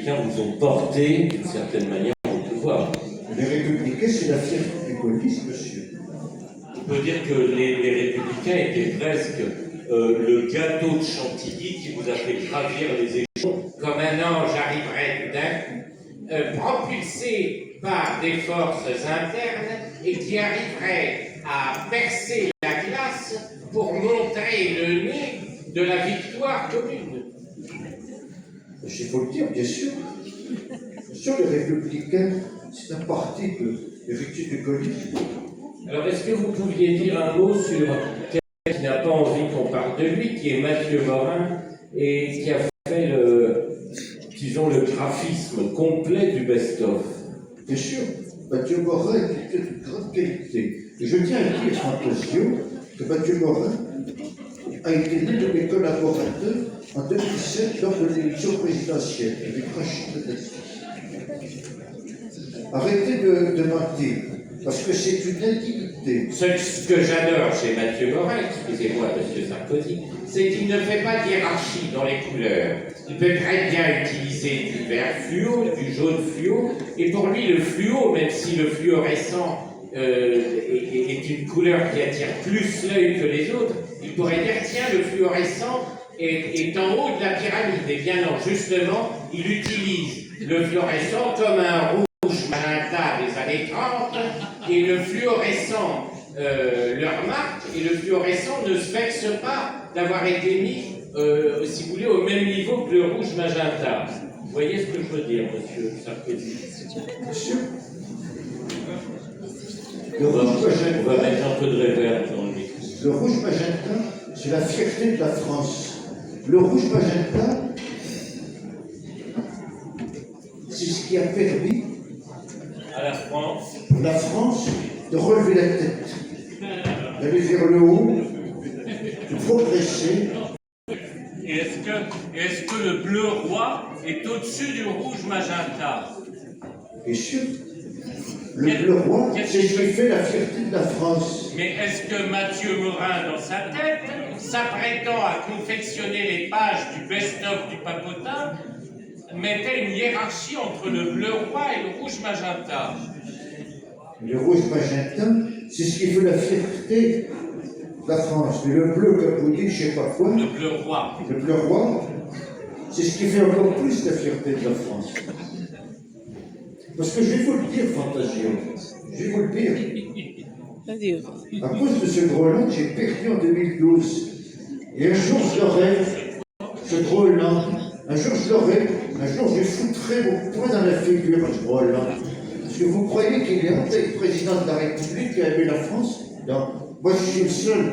Républicains vous ont porté, d'une certaine manière, au pouvoir. Les Républicains, c'est la fierté du gaullisme, monsieur. On peut dire que les Républicains étaient presque le gâteau de Chantilly qui vous a fait gravir les échelons. Comme un ange arriverait tout d'un coup, propulsé par des forces internes et qui arriverait à percer la glace pour montrer le nez de la victoire commune. Il faut le dire, bien sûr. Bien sûr, les Républicains, c'est un parti héritier du gaullisme. Alors, est-ce que vous pouviez dire un mot sur quelqu'un qui n'a pas envie qu'on parle de lui, qui est Mathieu Morin, et qui a fait le graphisme complet du best-of? Bien sûr, Mathieu Morin était de grande qualité. Et je tiens à dire, Fantasio, que Mathieu Morin a été né de mes collaborateurs en 2007 lors de l'élection présidentielle avec Rachid Dati. Arrêtez de mentir, parce que c'est une indignité. Ce que j'adore chez Mathieu Morin, excusez-moi, monsieur Sarkozy, c'est qu'il ne fait pas de hiérarchie dans les couleurs. Il peut très bien utiliser du vert fluo, du jaune fluo, et pour lui, le fluo, même si le fluorescent est une couleur qui attire plus l'œil que les autres, il pourrait dire, tiens, le fluorescent est en haut de la pyramide. Eh bien non, justement, il utilise le fluorescent comme un rouge magenta des années 30, et le fluorescent leur marque, et le fluorescent ne se vexe pas d'avoir été mis, si vous voulez, au même niveau que le rouge magenta. Vous voyez ce que je veux dire, monsieur Sarkozy? Monsieur, On va mettre un peu de réverb dans le micro. le rouge magenta, c'est la fierté de la France. Le rouge magenta, c'est ce qui a permis À la France. la France de relever la tête, d'aller vers le haut, de progresser. Et est-ce que le bleu roi est au-dessus du rouge magenta? Bien sûr, le bleu roi, c'est ce qui fait la fierté de la France. Mais est-ce que Mathieu Morin, dans sa tête, s'apprêtant à confectionner les pages du best-of du Papotin, mettait une hiérarchie entre le bleu roi et le rouge magenta? Le rouge magenta, c'est ce qui fait la fierté de la France. Mais le bleu, comme vous dites, je ne sais pas quoi, Le bleu roi. le bleu roi, c'est ce qui fait encore plus la fierté de la France. Parce que je vais vous le dire, Fantasio, je vais vous le dire. À cause de ce Groenland, j'ai perdu en 2012. Et un jour, je le rêve, ce Groenland. Un jour, je le rêve. Un jour, je foutrai mon poing dans la figure à ce Groenland. Est-ce que vous croyez qu'il est le président de la République qui a aimé la France? Non. Moi, je suis le seul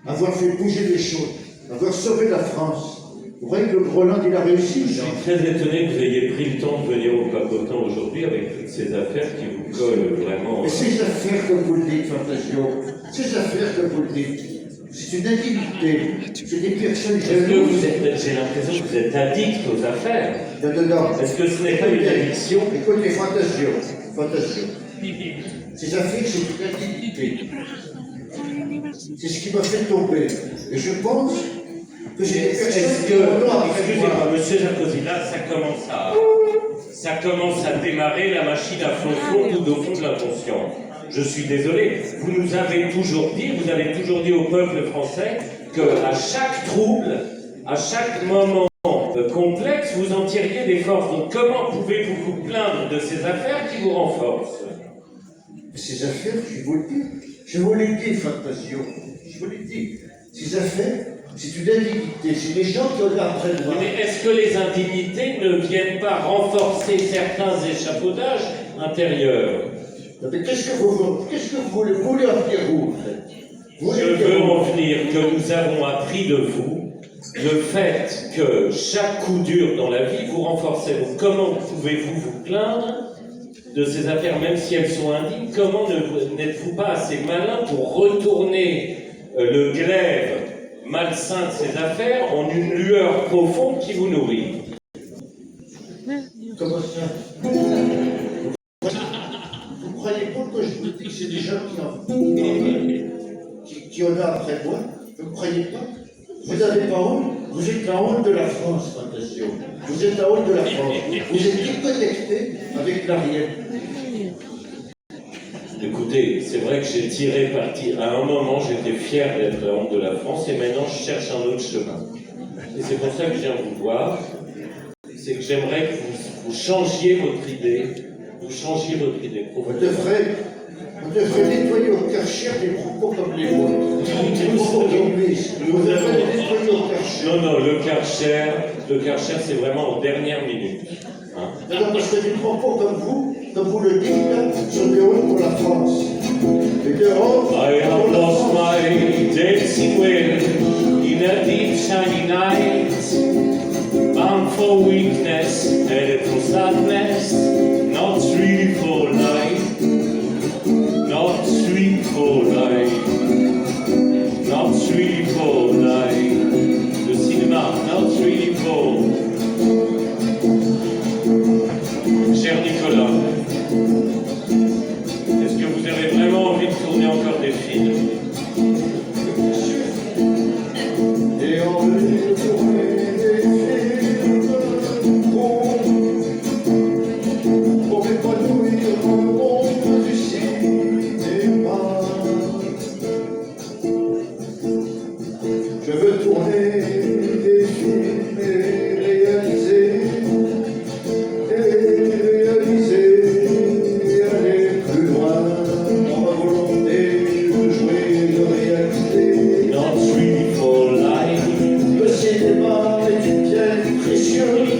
à avoir fait bouger les choses, à avoir sauvé la France. Vous croyez que le Groenland, il a réussi? Je suis très étonné que vous ayez pris le temps de venir au Papotin aujourd'hui avec toutes ces affaires qui vous collent vraiment. Mais ces affaires, comme vous le dites, Fantasio, ces affaires, comme vous le dites, c'est une indignité. C'est des personnes Est-ce que jalouses. j'ai l'impression que vous êtes addict aux affaires? Non, non, non. Est-ce que ce n'est pas une addiction? Écoutez, Fantasio, Fantasio. Ces affaires, c'est une indignité. C'est ce qui m'a fait tomber. Et je pense que j'ai des personnes Est-ce qui que, ont tort avec excusez-moi, moi. monsieur Sarkozy, là, ça commence à démarrer la machine à fond tout au fond de l'inconscient. Je suis désolé, vous avez toujours dit au peuple français qu'à chaque trouble, à chaque moment complexe, vous en tiriez des forces. Donc comment pouvez-vous vous plaindre de ces affaires qui vous renforcent? Ces affaires, je vous le dis, je vous l'ai dit, Fantasio, je vous l'ai dit. Ces affaires, c'est une indignité, c'est des gens qui ont là après moi. Mais est-ce que les indignités ne viennent pas renforcer certains échafaudages intérieurs? Mais qu'est-ce que vous voulez en dire, vous, en fait? Je veux en venir que nous avons appris de vous le fait que chaque coup dur dans la vie vous renforcez. Donc comment pouvez-vous vous plaindre de ces affaires, même si elles sont indignes? Comment n'êtes-vous pas assez malin pour retourner le glaive malsain de ces affaires en une lueur profonde qui vous nourrit? Comment ça? Vous croyez pas que je vous dis que c'est des gens qui en ont après moi? Vous ne croyez pas? Vous n'avez pas honte? Vous êtes la honte de la France, Fantasio. Vous êtes la honte de la France. Vous êtes déconnecté avec l'arrière. Écoutez, c'est vrai que j'ai tiré parti. À un moment, j'étais fier d'être la honte de la France et maintenant, je cherche un autre chemin. Et c'est pour ça que je viens vous voir. C'est que j'aimerais que vous changiez votre idée. Vous changiez votre idée. On devrait nettoyer au Karcher des propos comme les vôtres. Des propos communistes. Vous devrait les nettoyer au Karcher. Non, non, le Karcher, c'est vraiment en dernière minute. Hein? Non, parce que des propos comme vous le dites, là, sont des hontes pour la France. Et des hontes I have lost my dancing way in a deep shiny night. Bound for weakness and for sadness, not really for life, not really for life, not really for life. Le cinéma, not really for. Cher Nicolas, est-ce que vous avez vraiment envie de tourner encore des films? et envie de tourner des films pour épanouir le monde du cinéma. Je veux tourner des films et réaliser, et aller plus loin dans ma volonté de jouer, de réaliser. Not really for life. Le cinéma est une pierre précieuse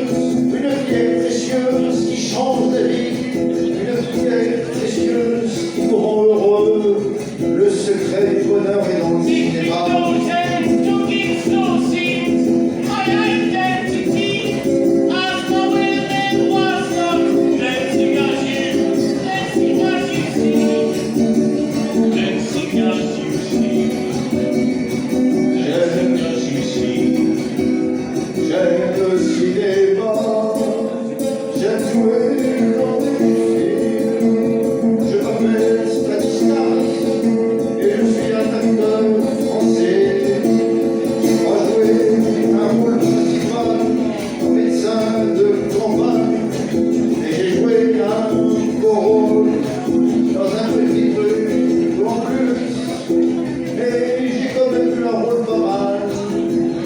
qui change la vie, une pierre précieuse qui nous rend heureux. Le secret du bonheur est dans le cinéma. J'aime le cinéma, j'aime jouer dans des films. Je m'appelle Stanislas et je suis un acteur français. Je jouer un rôle principal, médecin de campagne. Et j'ai joué un beau rôle dans un petit truc en plus. Et j'ai quand même eu un rôle pas mal.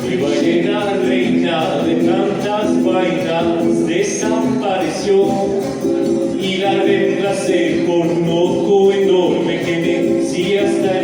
Mi ballena reina de tantas vainas desapareció y la reemplacé por un ojo enorme que me decía hasta